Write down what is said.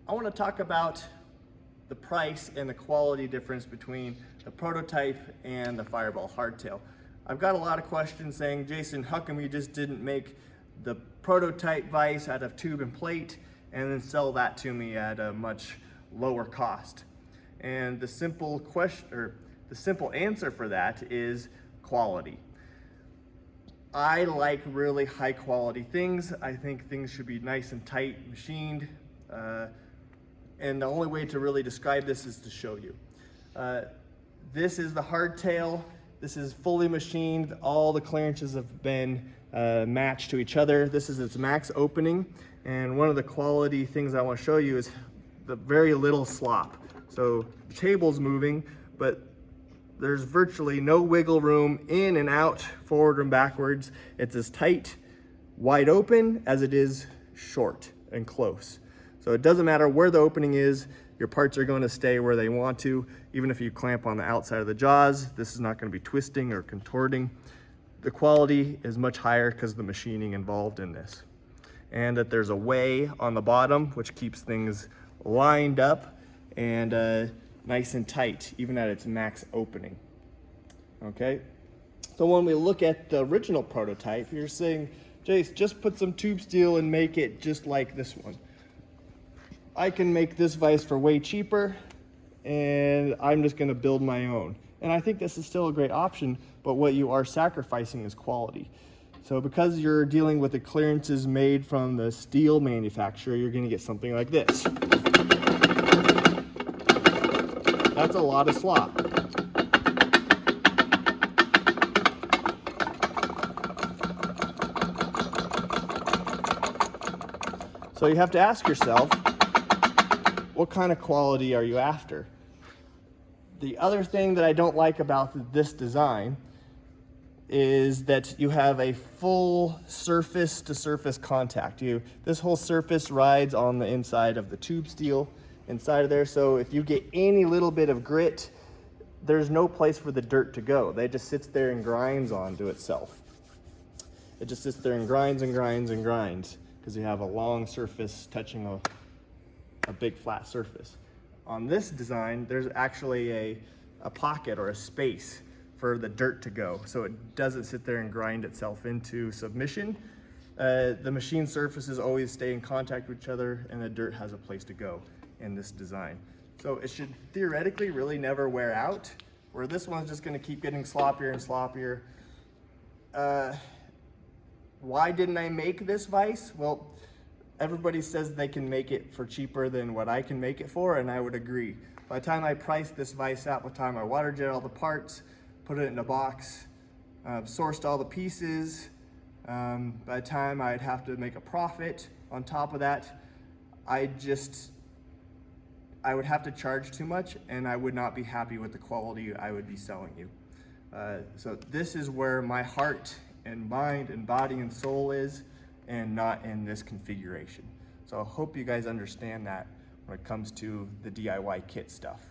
I want to talk about the price and the quality difference between the prototype and the Fireball Hardtail. I've got a lot of questions saying, Jason, how come you just didn't make the prototype vise out of tube and plate and then sell that to me at a much lower cost? And the simple answer for that is quality. I like really high quality things. I think things should be nice and tight, machined. And the only way to really describe this is to show you. This is the hardtail. This is fully machined. All the clearances have been matched to each other. This is its max opening. And one of the quality things I want to show you is the very little slop. So the table's moving, but there's virtually no wiggle room in and out, forward and backwards. It's as tight, wide open as it is short and close. So it doesn't matter where the opening is, your parts are going to stay where they want to. Even if you clamp on the outside of the jaws, this is not going to be twisting or contorting. The quality is much higher because of the machining involved in this. And that there's a way on the bottom, which keeps things lined up and nice and tight, even at its max opening. Okay, so when we look at the original prototype, you're saying, Jace, just put some tube steel and make it just like this one. I can make this vise for way cheaper, and I'm just gonna build my own. And I think this is still a great option, but what you are sacrificing is quality. So because you're dealing with the clearances made from the steel manufacturer, you're gonna get something like this. That's a lot of slop. So you have to ask yourself, what kind of quality are you after? The other thing that I don't like about this design is that you have a full surface to surface contact. This whole surface rides on the inside of the tube steel inside of there. So if you get any little bit of grit, there's no place for the dirt to go. It just sits there and grinds onto itself. It just sits there and grinds and grinds and grinds because you have a long surface touching a big flat surface. On this design, there's actually a pocket or a space for the dirt to go, so it doesn't sit there and grind itself into submission. The machine surfaces always stay in contact with each other, and the dirt has a place to go in this design. So it should theoretically really never wear out, where this one's just gonna keep getting sloppier and sloppier. Why didn't I make this vise? Well, everybody says they can make it for cheaper than what I can make it for, and I would agree. By the time I priced this vise out, by the time I water jet all the parts, put it in a box, sourced all the pieces, by the time I'd have to make a profit on top of that, I would have to charge too much, and I would not be happy with the quality I would be selling you. So this is where my heart and mind and body and soul is, and not in this configuration. So I hope you guys understand that when it comes to the DIY kit stuff.